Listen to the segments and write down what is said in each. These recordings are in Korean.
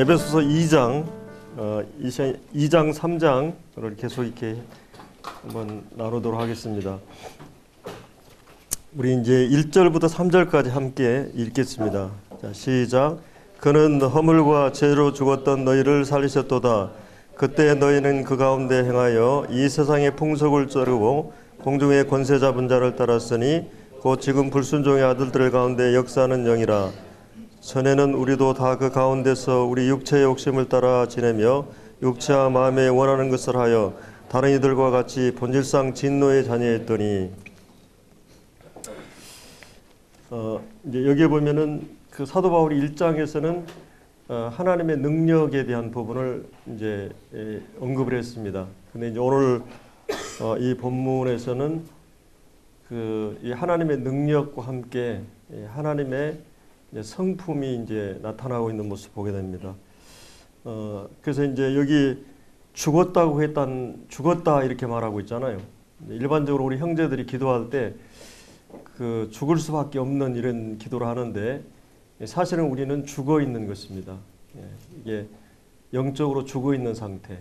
에베소서 2장, 2장, 3장을 계속 이렇게 한번 나누도록 하겠습니다. 우리 이제 1절부터 3절까지 함께 읽겠습니다. 자, 시작. 그는 허물과 죄로 죽었던 너희를 살리셨도다. 그때 너희는 그 가운데 행하여 이 세상의 풍속을 따르고 공중의 권세 잡은 자를 따랐으니 곧 지금 불순종의 아들들 가운데 역사하는 영이라. 전에는 우리도 다 그 가운데서 우리 육체의 욕심을 따라 지내며 육체와 마음에 원하는 것을 하여 다른 이들과 같이 본질상 진노의 자녀였더니. 이제 여기에 보면은 그 사도 바울이 1장에서는 하나님의 능력에 대한 부분을 이제 언급을 했습니다. 근데 이제 오늘 이 본문에서는 이 하나님의 능력과 함께 하나님의 성품이 이제 나타나고 있는 모습 보게 됩니다. 그래서 이제 여기 죽었다 이렇게 말하고 있잖아요. 일반적으로 우리 형제들이 기도할 때 그 죽을 수밖에 없는 이런 기도를 하는데 사실은 우리는 죽어 있는 것입니다. 이게 영적으로 죽어 있는 상태.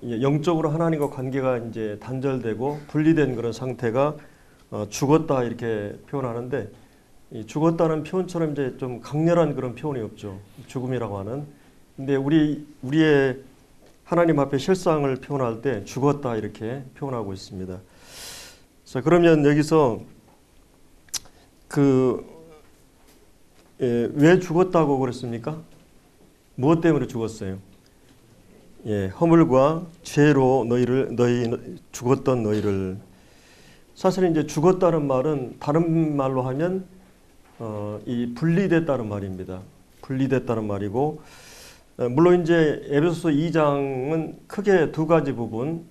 영적으로 하나님과 관계가 이제 단절되고 분리된 그런 상태가 죽었다 이렇게 표현하는데, 이 죽었다는 표현처럼 이제 좀 강렬한 그런 표현이 없죠. 죽음이라고 하는. 근데 우리의 하나님 앞에 실상을 표현할 때 죽었다 이렇게 표현하고 있습니다. 자, 그러면 여기서 왜 죽었다고 그랬습니까? 무엇 때문에 죽었어요? 허물과 죄로 너희 죽었던 너희를. 사실은 이제 죽었다는 말은 다른 말로 하면 이 분리됐다는 말입니다. 분리됐다는 말이고, 물론 이제 에베소서 2장은 크게 두 가지 부분,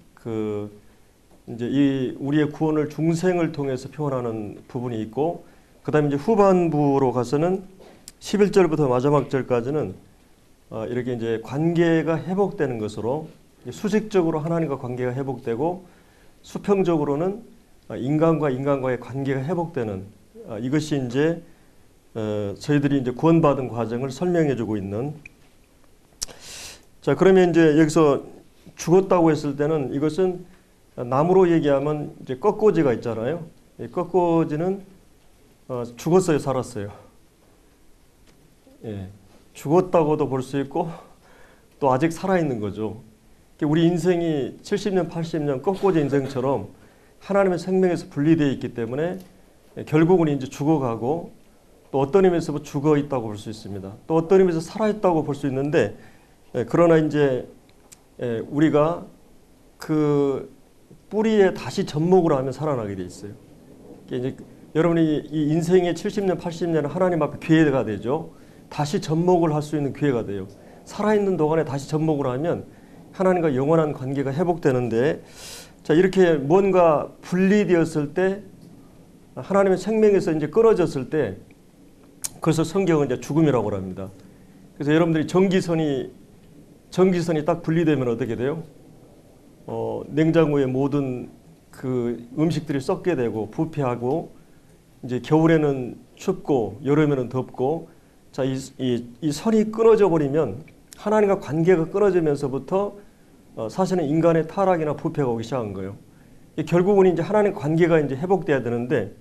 이제 이 우리의 구원을 중생을 통해서 표현하는 부분이 있고, 그다음에 이제 후반부로 가서는 11절부터 마지막 절까지는 이렇게 이제 관계가 회복되는 것으로, 수직적으로 하나님과 관계가 회복되고 수평적으로는 인간과 인간과의 관계가 회복되는, 이것이 이제 저희들이 이제 구원받은 과정을 설명해주고 있는. 자, 그러면 이제 여기서 죽었다고 했을 때는 이것은 나무로 얘기하면 이제 꺾꽂이가 있잖아요. 이 꺾꽂이는 죽었어요, 살았어요? 죽었다고도 볼 수 있고 또 아직 살아있는 거죠. 우리 인생이 70년, 80년 꺾꽂이 인생처럼 하나님의 생명에서 분리되어 있기 때문에 결국은 이제 죽어가고, 또 어떤 의미에서 죽어 있다고 볼 수 있습니다. 또 어떤 의미에서 살아 있다고 볼 수 있는데, 그러나 이제 우리가 그 뿌리에 다시 접목을 하면 살아나게 돼 있어요. 이제 여러분이 이 인생의 70년, 80년은 하나님 앞에 기회가 되죠. 다시 접목을 할 수 있는 기회가 돼요. 살아있는 동안에 다시 접목을 하면 하나님과 영원한 관계가 회복되는데, 자, 이렇게 뭔가 분리되었을 때, 하나님의 생명에서 이제 끊어졌을 때, 그래서 성경은 이제 죽음이라고 합니다. 그래서 여러분들이 전기선이 딱 분리되면 어떻게 돼요? 냉장고에 모든 그 음식들이 썩게 되고 부패하고, 이제 겨울에는 춥고 여름에는 덥고. 자, 이 선이 끊어져 버리면, 하나님과 관계가 끊어지면서부터 사실은 인간의 타락이나 부패가 오기 시작한 거예요. 결국은 이제 하나님 관계가 이제 회복돼야 되는데,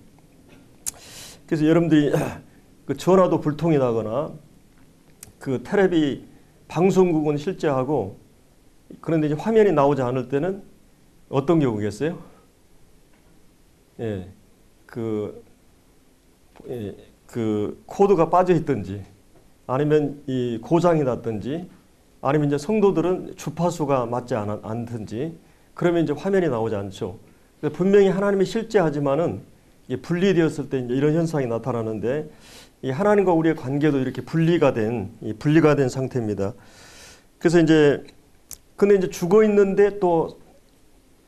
그래서 여러분들이 그 전화도 불통이 나거나 그 텔레비 방송국은 실제하고, 그런데 이제 화면이 나오지 않을 때는 어떤 경우겠어요? 그 코드가 빠져 있든지, 아니면 이 고장이 났든지, 아니면 이제 성도들은 주파수가 맞지 않든지, 그러면 이제 화면이 나오지 않죠. 분명히 하나님이 실제하지만은 이게 분리되었을 때 이제 이런 현상이 나타나는데, 이 하나님과 우리의 관계도 이렇게 분리가 된 상태입니다. 그래서 근데 이제 죽어 있는데 또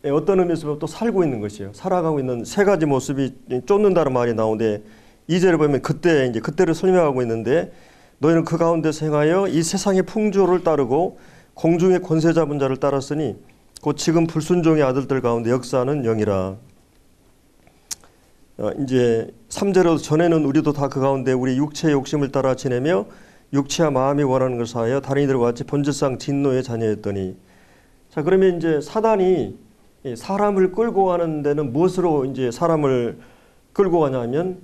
어떤 의미에서 또 살고 있는 것이에요. 살아가고 있는 세 가지 모습이 쫓는다는 말이 나오는데, 2절에 보면 그때를 설명하고 있는데, 너희는 그 가운데서 행하여 이 세상의 풍조를 따르고 공중의 권세 잡은 자를 따랐으니 곧 지금 불순종의 아들들 가운데 역사하는 영이라. 이제 3절에도 전에는 우리도 다 그 가운데 우리 육체의 욕심을 따라 지내며 육체와 마음이 원하는 것을 하여 다른 이들과 같이 본질상 진노의 자녀였더니. 자, 그러면 이제 사단이 사람을 끌고 가는 데는 무엇으로 이제 사람을 끌고 가냐면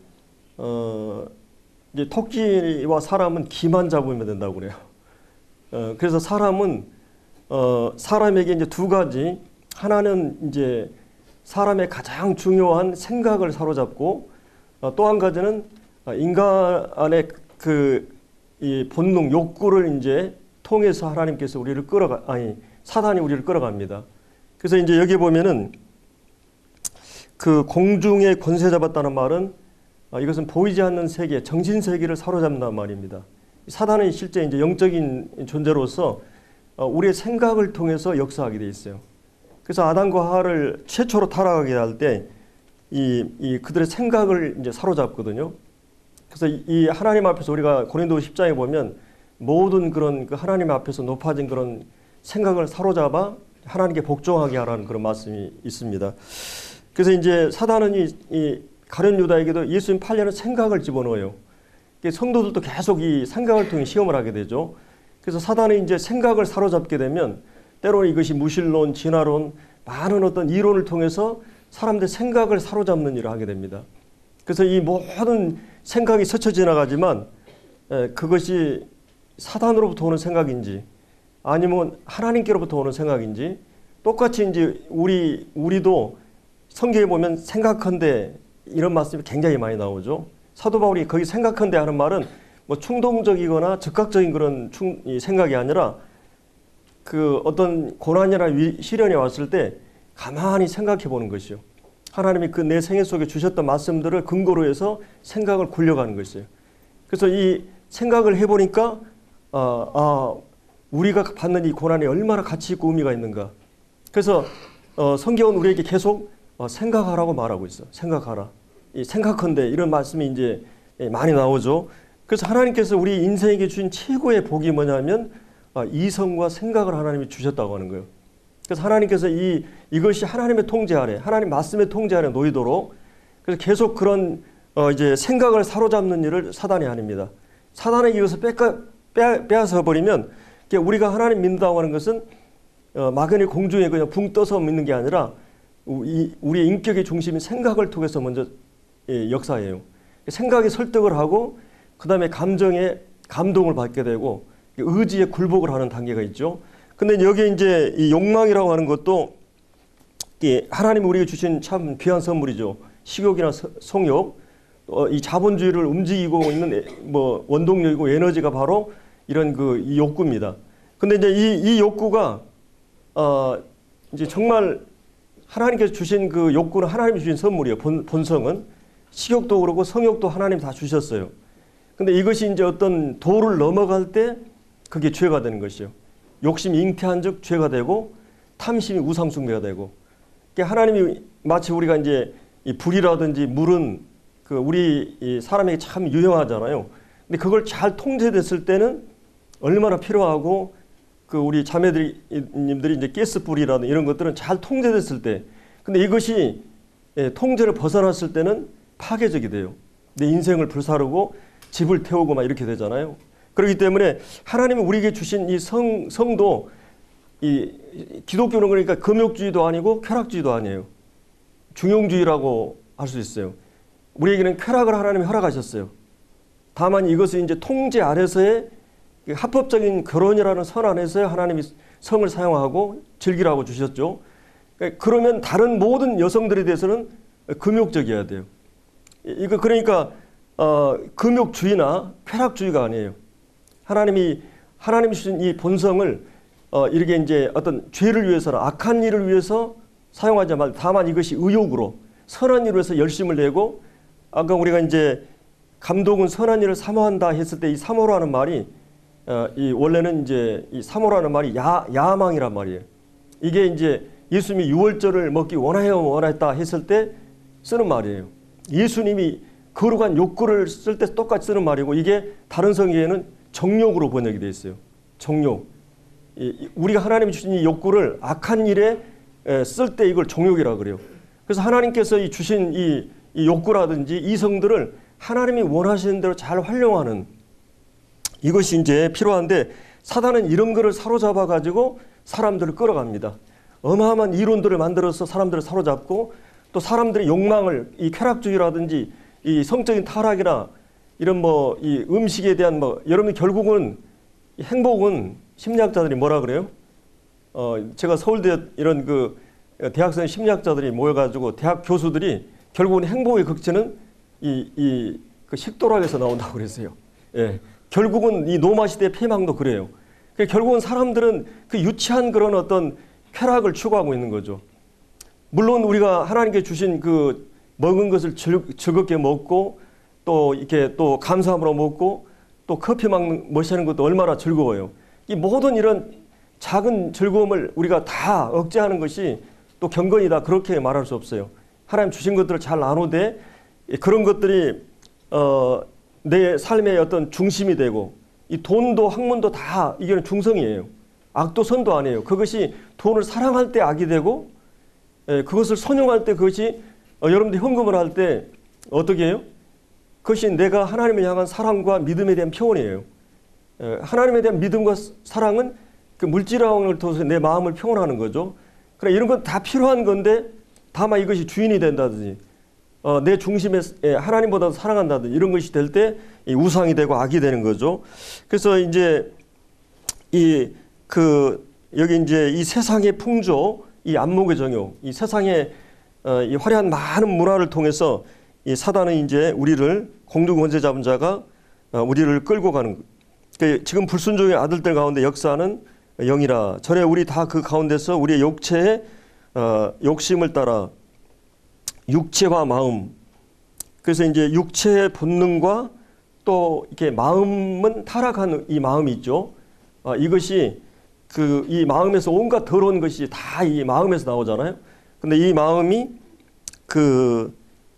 이제 토끼와 사람은 기만 잡으면 된다고 그래요. 그래서 사람은 사람에게 이제 두 가지, 하나는 이제 사람의 가장 중요한 생각을 사로잡고 또 한 가지는 인간의 이 본능, 욕구를 이제 통해서 하나님께서 우리를 사단이 우리를 끌어갑니다. 그래서 이제 여기 보면은 그 공중의 권세 잡았다는 말은 이것은 보이지 않는 세계, 정신 세계를 사로잡는단 말입니다. 사단은 실제 이제 영적인 존재로서 우리의 생각을 통해서 역사하게 돼 있어요. 그래서 아담과 하와를 최초로 타락하게 할 때 이 그들의 생각을 이제 사로잡거든요. 그래서 이 하나님 앞에서 우리가 고린도서 10장에 보면 모든 그런 그 하나님 앞에서 높아진 그런 생각을 사로잡아 하나님께 복종하게 하라는 그런 말씀이 있습니다. 그래서 이제 사단은 이 가룟 유다에게도 예수님 팔려는 생각을 집어넣어요. 성도들도 계속 이 생각을 통해 시험을 하게 되죠. 그래서 사단이 이제 생각을 사로잡게 되면 때로는 이것이 무신론, 진화론, 많은 어떤 이론을 통해서 사람들의 생각을 사로잡는 일을 하게 됩니다. 그래서 이 모든 생각이 스쳐 지나가지만 그것이 사단으로부터 오는 생각인지 아니면 하나님께로부터 오는 생각인지 똑같이 이제 우리도 성경에 보면 생각한데 이런 말씀이 굉장히 많이 나오죠. 사도 바울이 거기 생각한데 하는 말은 뭐 충동적이거나 즉각적인 그런 생각이 아니라 그 어떤 고난이나 시련이 왔을 때 가만히 생각해 보는 것이요. 하나님이 그 내 생애 속에 주셨던 말씀들을 근거로 해서 생각을 굴려가는 것이에요. 그래서 이 생각을 해보니까 우리가 받는 이 고난이 얼마나 가치 있고 의미가 있는가. 그래서 성경은 우리에게 계속 생각하라고 말하고 있어. 생각하라. 이 생각한데 이런 말씀이 이제 많이 나오죠. 그래서 하나님께서 우리 인생에게 주신 최고의 복이 뭐냐면 이성과 생각을 하나님이 주셨다고 하는 거예요. 그래서 하나님께서 이것이 하나님의 통제 아래, 하나님 말씀의 통제 아래 놓이도록 그래서 계속 그런 이제 생각을 사로잡는 일을 사단이 아닙니다. 사단에게 이것을 빼앗아 버리면 우리가 하나님 믿는다고 하는 것은 막연히 공중에 그냥 붕 떠서 믿는 게 아니라 우리의 인격의 중심인 생각을 통해서 먼저 역사해요. 생각이 설득을 하고 그 다음에 감정에 감동을 받게 되고 의지에 굴복을 하는 단계가 있죠. 근데 여기에 이제 이 욕망이라고 하는 것도 하나님이 우리에게 주신 참 귀한 선물이죠. 식욕이나 성욕, 이 자본주의를 움직이고 있는 뭐 원동력이고 에너지가 바로 이런 이 욕구입니다. 근데 이제 이 욕구가 이제 정말 하나님께서 주신 그 욕구는 하나님이 주신 선물이에요. 본성은 식욕도 그렇고 성욕도 하나님 다 주셨어요. 근데 이것이 이제 어떤 도를 넘어갈 때 그게 죄가 되는 것이요. 욕심이 잉태한즉 죄가 되고 탐심이 우상숭배가 되고. 그러니까 하나님이 마치 우리가 이제 이 불이라든지 물은 우리 이 사람에게 참 유용하잖아요. 근데 그걸 잘 통제됐을 때는 얼마나 필요하고 우리 자매님들이 이제 가스불이라든 이런 것들은 잘 통제됐을 때, 근데 이것이 통제를 벗어났을 때는 파괴적이 돼요. 내 인생을 불사르고 집을 태우고 막 이렇게 되잖아요. 그렇기 때문에 하나님이 우리에게 주신 이 성도, 이 기독교는 그러니까 금욕주의도 아니고 쾌락주의도 아니에요. 중용주의라고 할 수 있어요. 우리에게는 쾌락을 하나님이 허락하셨어요. 다만 이것은 이제 통제 아래서의 합법적인 결혼이라는 선 안에서 하나님이 성을 사용하고 즐기라고 주셨죠. 그러면 다른 모든 여성들에 대해서는 금욕적이어야 돼요. 이거 그러니까 금욕주의나 쾌락주의가 아니에요. 하나님이 주신 이 본성을 이렇게 이제 어떤 죄를 위해서나 악한 일을 위해서 사용하지 말고 다만 이것이 의욕으로 선한 일을 위해서 열심을 내고, 아까 우리가 이제 감독은 선한 일을 사모한다 했을 때 이 사모라는 말이 이 원래는 이제 이 사모라는 말이 야망이란 말이에요. 이게 이제 예수님이 유월절을 먹기 원했다 했을 때 쓰는 말이에요. 예수님이 거룩한 욕구를 쓸 때 똑같이 쓰는 말이고, 이게 다른 성경에는 정욕으로 번역이 되어 있어요. 정욕. 우리가 하나님이 주신 이 욕구를 악한 일에 쓸 때 이걸 정욕이라고 그래요. 그래서 하나님께서 주신 이 욕구라든지 이성들을 하나님이 원하시는 대로 잘 활용하는 이것이 이제 필요한데 사단은 이런 거를 사로잡아 가지고 사람들을 끌어갑니다. 어마어마한 이론들을 만들어서 사람들을 사로잡고 또 사람들의 욕망을 이 쾌락주의라든지 이 성적인 타락이나 이런 뭐 이 음식에 대한 뭐 여러분 결국은 행복은 심리학자들이 뭐라 그래요? 제가 서울대 이런 그 대학생 심리학자들이 모여가지고 대학 교수들이 결국은 행복의 극치는 그 식도락에서 나온다고 그랬어요. 예. 결국은 이 노마 시대의 폐망도 그래요. 결국은 사람들은 그 유치한 그런 어떤 쾌락을 추구하고 있는 거죠. 물론 우리가 하나님께 주신 그 먹은 것을 즐겁게 먹고 또 이렇게 또 감사함으로 먹고 또 커피 마시는 것도 얼마나 즐거워요. 이 모든 이런 작은 즐거움을 우리가 다 억제하는 것이 또 경건이다 그렇게 말할 수 없어요. 하나님 주신 것들을 잘 나누되 그런 것들이 내 삶의 어떤 중심이 되고 이 돈도 학문도 다 이게 중성이에요. 악도 선도 아니에요. 그것이 돈을 사랑할 때 악이 되고 그것을 선용할 때 그것이 여러분들이 헌금을 할 때 어떻게 해요? 그것이 내가 하나님을 향한 사랑과 믿음에 대한 표현이에요. 하나님에 대한 믿음과 사랑은 그 물질왕을 통해서 내 마음을 표현하는 거죠. 그래 이런 건 다 필요한 건데 다만 이것이 주인이 된다든지 내 중심에 하나님보다 사랑한다든지 이런 것이 될 때 우상이 되고 악이 되는 거죠. 그래서 이제 여기 이제 이 세상의 풍조, 이 안목의 정욕, 이 세상의 이 화려한 많은 문화를 통해서 이 사단은 이제 우리를 공중 권세 잡은 자가 우리를 끌고 가는 그 지금 불순종의 아들들 가운데 역사하는 영이라. 전에 우리 다 그 가운데서 우리의 육체의 욕심을 따라 육체와 마음. 그래서 이제 육체의 본능과 또 이렇게 마음은 타락한 이 마음이 있죠. 이것이 이 마음에서 온갖 더러운 것이 다 이 마음에서 나오잖아요. 근데 이 마음이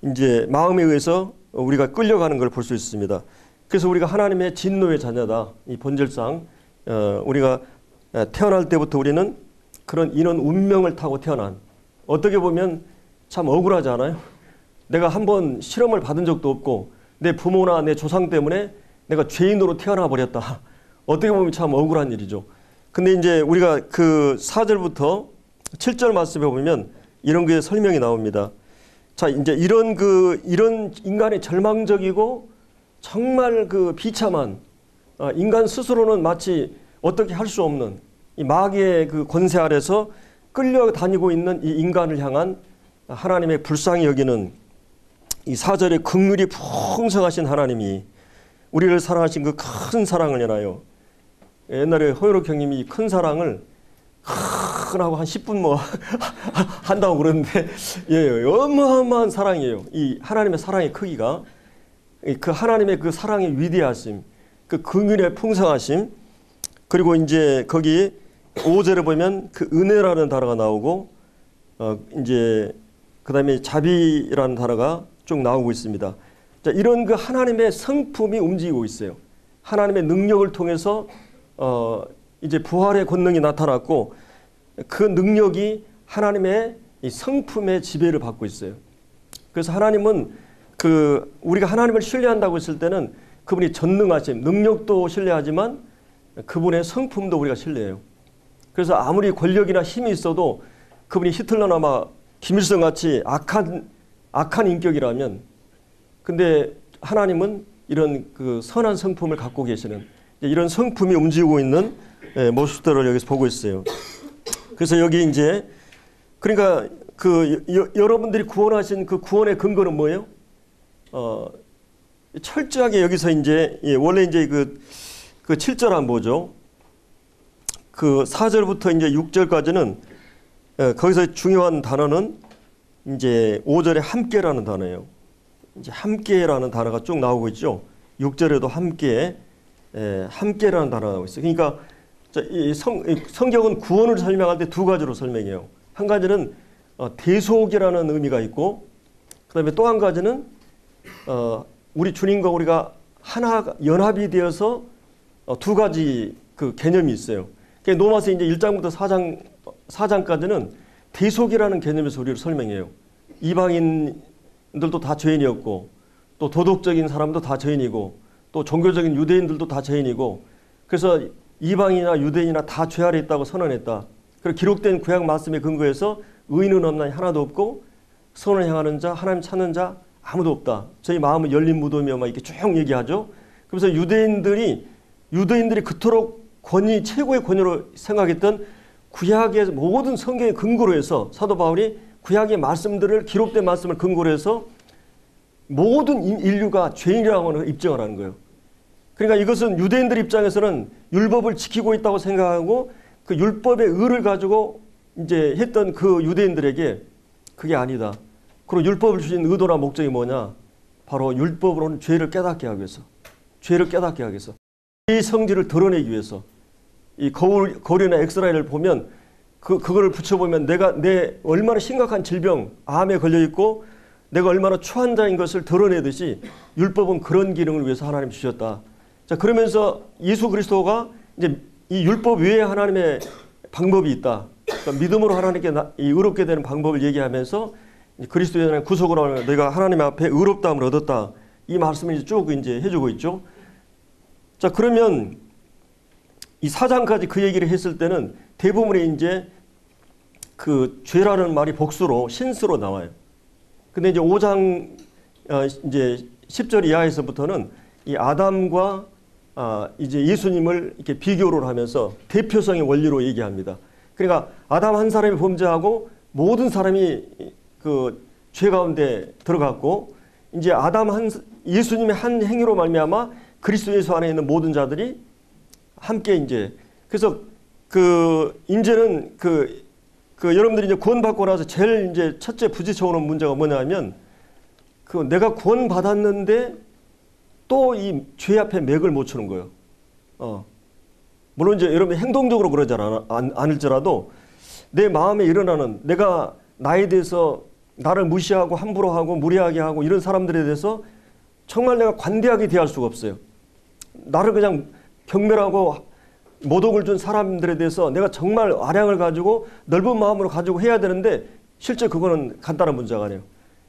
이제 마음에 의해서 우리가 끌려가는 걸 볼 수 있습니다. 그래서 우리가 하나님의 진노의 자녀다. 이 본질상 우리가 태어날 때부터 우리는 그런 이런 운명을 타고 태어난 어떻게 보면 참 억울하지 않아요? 내가 한번 실험을 받은 적도 없고 내 부모나 내 조상 때문에 내가 죄인으로 태어나 버렸다. 어떻게 보면 참 억울한 일이죠. 근데 이제 우리가 그 4절부터 7절 말씀에 보면 이런 게 설명이 나옵니다. 자, 이제 이런 인간의 절망적이고 정말 그 비참한 인간 스스로는 마치 어떻게 할 수 없는 이 마귀의 그 권세 아래서 끌려다니고 있는 이 인간을 향한 하나님의 불쌍히 여기는 이 4절의 긍휼이 풍성하신 하나님이 우리를 사랑하신 그 큰 사랑을 인하여 옛날에 허유록 형님이 큰 사랑을 하고 한 10분 뭐 한다고 그러는데 예, 어마어마한 사랑이에요. 이 하나님의 사랑의 크기가 그 하나님의 그 사랑의 위대하심, 그 긍휼의 풍성하심, 그리고 이제 거기 5절에 보면 그 은혜라는 단어가 나오고 이제 그다음에 자비라는 단어가 쭉 나오고 있습니다. 자, 이런 그 하나님의 성품이 움직이고 있어요. 하나님의 능력을 통해서 이제 부활의 권능이 나타났고 그 능력이 하나님의 이 성품의 지배를 받고 있어요. 그래서 하나님은 우리가 하나님을 신뢰한다고 했을 때는 그분이 전능하심, 능력도 신뢰하지만 그분의 성품도 우리가 신뢰해요. 그래서 아무리 권력이나 힘이 있어도 그분이 히틀러나 막 김일성 같이 악한 인격이라면 근데 하나님은 이런 그 선한 성품을 갖고 계시는 이런 성품이 움직이고 있는 모습들을 여기서 보고 있어요. 그래서 여기 이제 그러니까 여러분들이 구원하신 그 구원의 근거는 뭐예요? 철저하게 여기서 이제 원래 이제 그 7절 안 보죠. 그 4절부터 이제 6절까지는 거기서 중요한 단어는 이제 5절에 함께라는 단어예요. 이제 함께라는 단어가 쭉 나오고 있죠. 6절에도 함께라는 단어가 나오고 있어요. 그러니까 이 성경은 구원을 설명할 때 두 가지로 설명해요. 한 가지는 대속이라는 의미가 있고 그다음에 또 한 가지는 우리 주님과 우리가 하나 연합이 되어서 두 가지 그 개념이 있어요. 로마서 이제 1장부터 4장까지는 대속이라는 개념에서 우리를 설명해요. 이방인들도 다 죄인이었고 또 도덕적인 사람도 다 죄인이고 또 종교적인 유대인들도 다 죄인이고 그래서 이방인이나 유대인이나 다 죄 아래 있다고 선언했다. 그리고 기록된 구약 말씀에 근거해서 의인은 없나니 하나도 없고 선을 향하는 자 하나님 찾는 자 아무도 없다. 저희 마음은 열린 무덤이여 막 이렇게 쭉 얘기하죠. 그래서 유대인들이 그토록 최고의 권위로 생각했던 구약의 모든 성경의 근거로 해서 사도 바울이 구약의 말씀들을 기록된 말씀을 근거로 해서 모든 인류가 죄인이라고 입증을 하는 거예요. 그러니까 이것은 유대인들 입장에서는 율법을 지키고 있다고 생각하고 그 율법의 의를 가지고 이제 했던 그 유대인들에게 그게 아니다. 그리고 율법을 주신 의도나 목적이 뭐냐? 바로 율법으로는 죄를 깨닫게 하기 위해서. 죄를 깨닫게 하기 위해서. 이 성질을 드러내기 위해서. 이 거울이나 엑스라이를 보면 그거를 붙여보면 내 얼마나 심각한 질병, 암에 걸려있고 내가 얼마나 추한 자인 것을 드러내듯이 율법은 그런 기능을 위해서 하나님 주셨다. 자, 그러면서 예수 그리스도가 이제 이 율법 외에 하나님의 방법이 있다. 그러니까 믿음으로 하나님께 의롭게 되는 방법을 얘기하면서 그리스도에 대한 구속으로 하면 내가 하나님 앞에 의롭다함을 얻었다. 이 말씀을 이제 쭉 이제 해주고 있죠. 자, 그러면 이 4장까지 그 얘기를 했을 때는 대부분의 이제 그 죄라는 말이 복수로 신스로 나와요. 근데 이제 5장 이제 10절 이하에서부터는 이 아담과 이제 예수님을 이렇게 비교를 하면서 대표성의 원리로 얘기합니다. 그러니까 아담 한 사람이 범죄하고 모든 사람이 그 죄 가운데 들어갔고 이제 예수님의 한 행위로 말미암아 그리스도 예수 안에 있는 모든 자들이 함께 이제 그래서 이제는 여러분들이 이제 구원받고 나서 제일 이제 첫째 부딪혀오는 문제가 뭐냐면 내가 구원받았는데 또 이 죄 앞에 맥을 못 추는 거예요. 물론 이제 여러분이 행동적으로 그러지 않을지라도 내 마음에 일어나는 내가 나에 대해서 나를 무시하고 함부로 하고 무례하게 하고 이런 사람들에 대해서 정말 내가 관대하게 대할 수가 없어요. 나를 그냥 경멸하고 모독을 준 사람들에 대해서 내가 정말 아량을 가지고 넓은 마음으로 가지고 해야 되는데 실제 그거는 간단한 문제가 아니에요.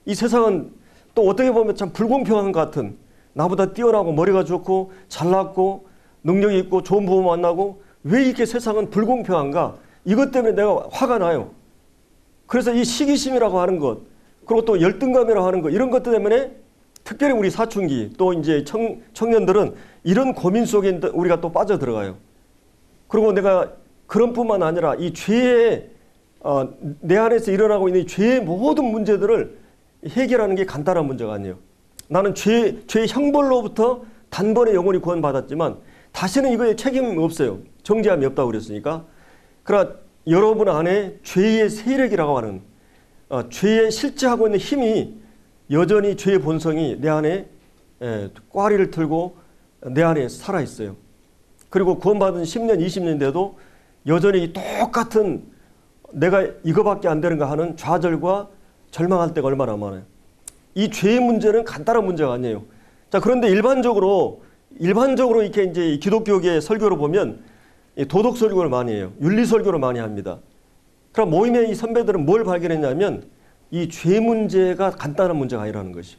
이 세상은 또 어떻게 보면 참 불공평한 것 같은 나보다 뛰어나고 머리가 좋고 잘났고 능력이 있고 좋은 부모 만나고 왜 이렇게 세상은 불공평한가? 이것 때문에 내가 화가 나요. 그래서 이 시기심이라고 하는 것 그리고 또 열등감이라고 하는 것 이런 것 때문에 특별히 우리 사춘기 또 이제 청년들은 이런 고민 속에 우리가 또 빠져들어가요. 그리고 내가 그런 뿐만 아니라 이 죄에 내 안에서 일어나고 있는 죄의 모든 문제들을 해결하는 게 간단한 문제가 아니에요. 나는 죄의 형벌로부터 단번에 영원히 구원받았지만 다시는 이거에 책임이 없어요. 정죄함이 없다고 그랬으니까. 그러나 여러분 안에 죄의 세력이라고 하는 죄에 실제 하고 있는 힘이 여전히 죄의 본성이 내 안에 꽈리를 틀고 내 안에 살아있어요. 그리고 구원받은 10년, 20년 돼도 여전히 똑같은 내가 이거밖에 안 되는가 하는 좌절과 절망할 때가 얼마나 많아요. 이 죄의 문제는 간단한 문제가 아니에요. 자, 그런데 일반적으로 이렇게 이제 기독교계 설교를 보면 도덕 설교를 많이 해요. 윤리 설교를 많이 합니다. 그럼 모임의 이 선배들은 뭘 발견했냐면 이 죄 문제가 간단한 문제가 아니라는 것이.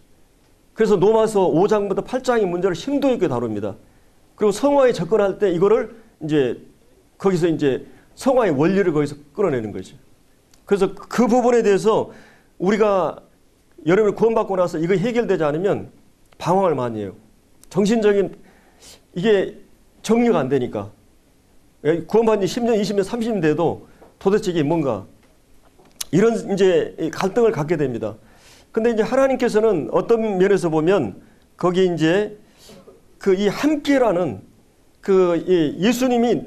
그래서 로마서 5장부터 8장의 문제를 심도 있게 다룹니다. 그리고 성화에 접근할 때 이거를 이제 거기서 이제 성화의 원리를 거기서 끌어내는 거죠. 그래서 그 부분에 대해서 우리가 여러분이 구원받고 나서 이거 해결되지 않으면 방황을 많이 해요. 정신적인 이게 정리가 안 되니까. 구원받은 지 10년, 20년, 30년 돼도 도대체 이게 뭔가 이런 이제 갈등을 갖게 됩니다. 근데 이제 하나님께서는 어떤 면에서 보면 거기 이제 이 함께라는 예수님이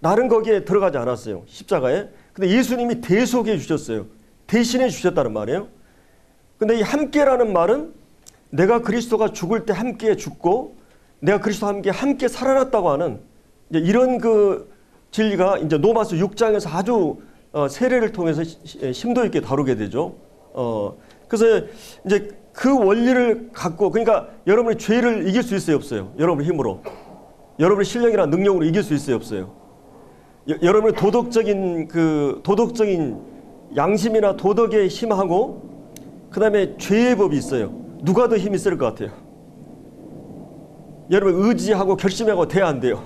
나는 거기에 들어가지 않았어요. 십자가에. 근데 예수님이 대속해 주셨어요. 대신해 주셨다는 말이에요. 근데 이 함께라는 말은 내가 그리스도가 죽을 때 함께 죽고 내가 그리스도와 함께 살아났다고 하는 이제 이런 진리가 이제 로마서 6장에서 아주 세례를 통해서 심도 있게 다루게 되죠. 그래서 이제 그 원리를 갖고 그러니까 여러분이 죄를 이길 수 있어요, 없어요? 여러분의 힘으로. 여러분의 실력이나 능력으로 이길 수 있어요, 없어요? 여러분의 도덕적인 양심이나 도덕의 힘하고 그다음에 죄의 법이 있어요. 누가 더 힘이 셀 것 같아요? 여러분 의지하고 결심하고 돼야 안 돼요.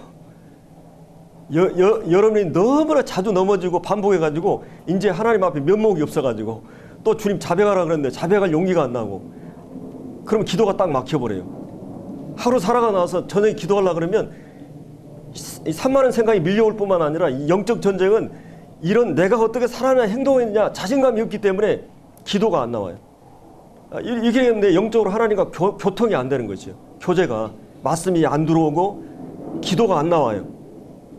여러분이 너무나 자주 넘어지고 반복해가지고 이제 하나님 앞에 면목이 없어가지고 또 주님 자백하라 그랬는데 자백할 용기가 안 나고 그러면 기도가 딱 막혀버려요. 하루 살아가 나와서 저녁에 기도하려고 그러면 산만한 생각이 밀려올 뿐만 아니라 이 영적 전쟁은 이런 내가 어떻게 살아야 행동했냐 자신감이 없기 때문에 기도가 안 나와요. 이게 때문에 영적으로 하나님과 교통이 안 되는 거죠. 교제가 말씀이 안 들어오고 기도가 안 나와요.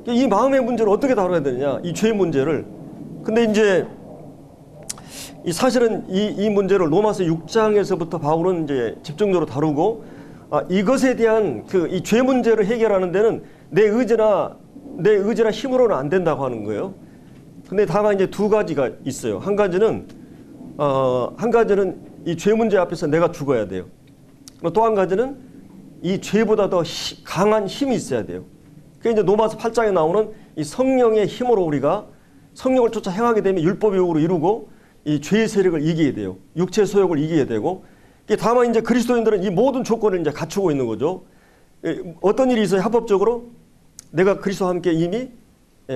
이 마음의 문제를 어떻게 다뤄야 되느냐, 이 죄의 문제를. 근데 이제 사실은 이 문제를 로마서 6장에서부터 바울은 이제 집중적으로 다루고 이것에 대한 이 죄 문제를 해결하는 데는 내 의지나 힘으로는 안 된다고 하는 거예요. 근데 다만 이제 두 가지가 있어요. 한 가지는 이 죄 문제 앞에서 내가 죽어야 돼요. 또 한 가지는 이 죄보다 더 강한 힘이 있어야 돼요. 그게 이제 로마서 8장에 나오는 이 성령의 힘으로 우리가 성령을 쫓아 행하게 되면 율법의 요구를 이루고 이 죄의 세력을 이기게 돼요. 육체의 소욕을 이기게 되고. 다만 이제 그리스도인들은 이 모든 조건을 이제 갖추고 있는 거죠. 어떤 일이 있어요? 합법적으로 내가 그리스도와 함께 이미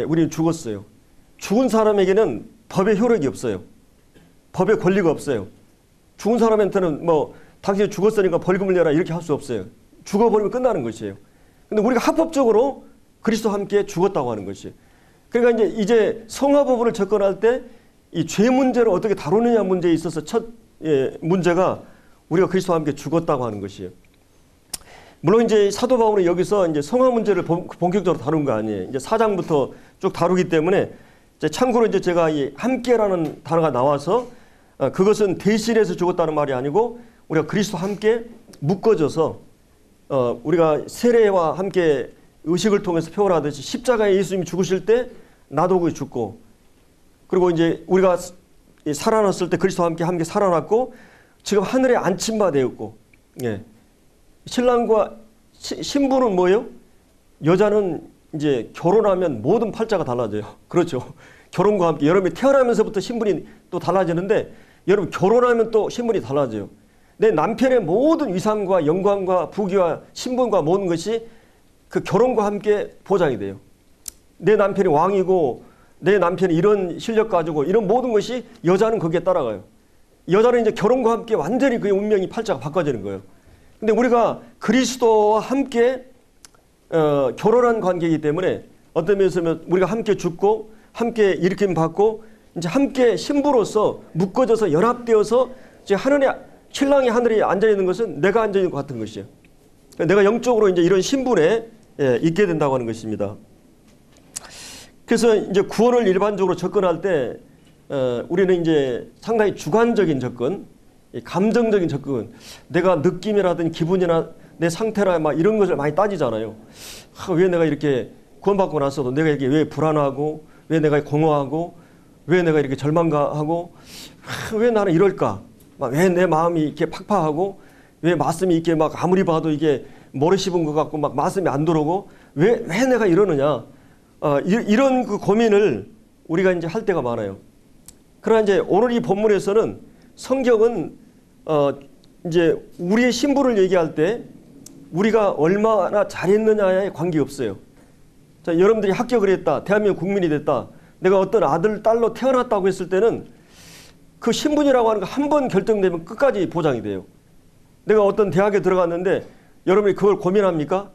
우리는 죽었어요. 죽은 사람에게는 법의 효력이 없어요. 법의 권리가 없어요. 죽은 사람한테는 뭐 당신이 죽었으니까 벌금을 내라 이렇게 할 수 없어요. 죽어버리면 끝나는 것이에요. 근데 우리가 합법적으로 그리스도와 함께 죽었다고 하는 것이에요. 그러니까 이제 성화 부분을 접근할 때 이 죄 문제를 어떻게 다루느냐 문제에 있어서 첫 문제가 우리가 그리스도와 함께 죽었다고 하는 것이에요. 물론 이제 사도 바울은 여기서 이제 성화 문제를 본격적으로 다룬 거 아니에요. 이제 4장부터 쭉 다루기 때문에 참고로 이제 제가 이 함께라는 단어가 나와서 그것은 대신해서 죽었다는 말이 아니고 우리가 그리스도와 함께 묶어져서 우리가 세례와 함께 의식을 통해서 표현하듯이 십자가에 예수님이 죽으실 때 나도 그 죽고 그리고 이제 우리가 살아났을 때 그리스도와 함께 살아났고 지금 하늘에 앉힌 바 되었고 신랑과 신부는 뭐예요? 여자는 이제 결혼하면 모든 팔자가 달라져요. 그렇죠. 결혼과 함께 여러분이 태어나면서부터 신분이 또 달라지는데 여러분 결혼하면 또 신분이 달라져요. 내 남편의 모든 위상과 영광과 부귀와 신분과 모든 것이 그 결혼과 함께 보장이 돼요. 내 남편이 왕이고 내 남편이 이런 실력 가지고 이런 모든 것이 여자는 거기에 따라가요. 여자는 이제 결혼과 함께 완전히 그의 운명이 팔자가 바꿔지는 거예요. 근데 우리가 그리스도와 함께 결혼한 관계이기 때문에 어떤 면에서 우리가 함께 죽고 함께 일으킴 받고 이제 함께 신부로서 묶어져서 연합되어서 이제 신랑이 하늘에 앉아 있는 것은 내가 앉아 있는 것 같은 것이에요. 내가 영적으로 이제 이런 신분에 있게 된다고 하는 것입니다. 그래서 이제 구원을 일반적으로 접근할 때 우리는 이제 상당히 주관적인 접근, 감정적인 접근, 내가 느낌이라든 기분이나 내 상태나 막 이런 것을 많이 따지잖아요. 왜 내가 이렇게 구원받고 나서도 내가 이게 왜 불안하고 왜 내가 공허하고 왜 내가 이렇게 절망하고 왜 나는 이럴까? 왜 내 마음이 이렇게 팍팍하고 왜 말씀이 이렇게 막 아무리 봐도 이게 모래 씹은 것 같고 막 말씀이 안 들어오고 왜 내가 이러느냐? 이런 그 고민을 우리가 이제 할 때가 많아요. 그러나 이제 오늘 이 본문에서는 성경은 이제 우리의 신분을 얘기할 때 우리가 얼마나 잘했느냐에 관계없어요. 자, 여러분들이 합격을 했다. 대한민국 국민이 됐다. 내가 어떤 아들, 딸로 태어났다고 했을 때는 그 신분이라고 하는 거 한 번 결정되면 끝까지 보장이 돼요. 내가 어떤 대학에 들어갔는데 여러분이 그걸 고민합니까?